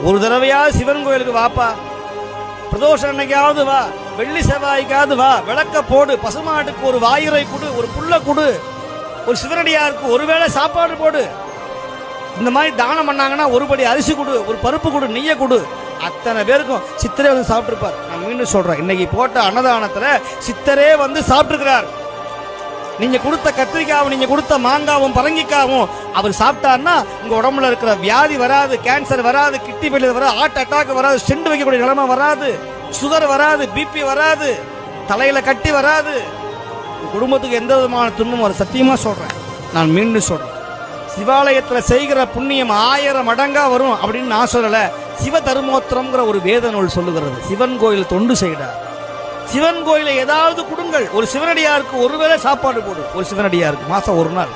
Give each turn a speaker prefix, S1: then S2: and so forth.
S1: ஒரு தடவையாவது சிவன் கோயிலுக்கு வாப்பா, பிரதோஷம் அன்னைக்காவது வா, வெள்ளி செவ்வாய்க்காவது வா, விளக்க போடு, பசுமாட்டுக்கு ஒரு வாயுரை கொடு, ஒரு புல்ல கொடு, ஒரு சிவனடியாருக்கு ஒருவேளை சாப்பாடு போடு. இந்த மாதிரி தானம் பண்ணாங்கன்னா ஒரு படி அரிசி கொடு, ஒரு பருப்பு கொடு, நெய்யை கொடு. அத்தனை பேருக்கும் சித்தரே வந்து சாப்பிட்டுருப்பார். நான் மீண்டும் சொல்றேன், இன்னைக்கு போட்ட அன்னதானத்துல சித்தரே வந்து சாப்பிட்டுருக்கிறார். நீங்க கொடுத்த கத்திரிக்காவும் நீங்க கொடுத்த மாங்காவும் பரங்கிக்காவும் அவர் சாப்பிட்டார்னா உங்க உடம்புல இருக்கிற வியாதி வராது, கேன்சர் வராது, கிட்னி ஃபெயிலியர் வராது, ஹார்ட் அட்டாக் வராது, ஸ்டெண்ட் வைக்கக்கூடிய நிலைமை வராது, சுகர் வராது, பிபி வராது, தலையில கட்டி வராது, குடும்பத்துக்கு எந்த விதமான துன்பமும் வர சத்தியமா சொல்றேன். நான் மீண்டும் சொல்றேன், சிவாலயத்தில் செய்கிற புண்ணியம் 1000 மடங்கா வரும் அப்படின்னு நான் சொல்லல. சிவ தர்மோத்திரம்ங்கிற ஒரு வேத நூல் சொல்லுகிறது. சிவன் கோயில் தொண்டு செய்கிறார். சிவன் கோயிலை ஏதாவது கொடுங்கள். ஒரு சிவனடியாருக்கு ஒருவேளை சாப்பாடு போடு, ஒரு சிவனடியாருக்கு மாசம் ஒரு நாள்.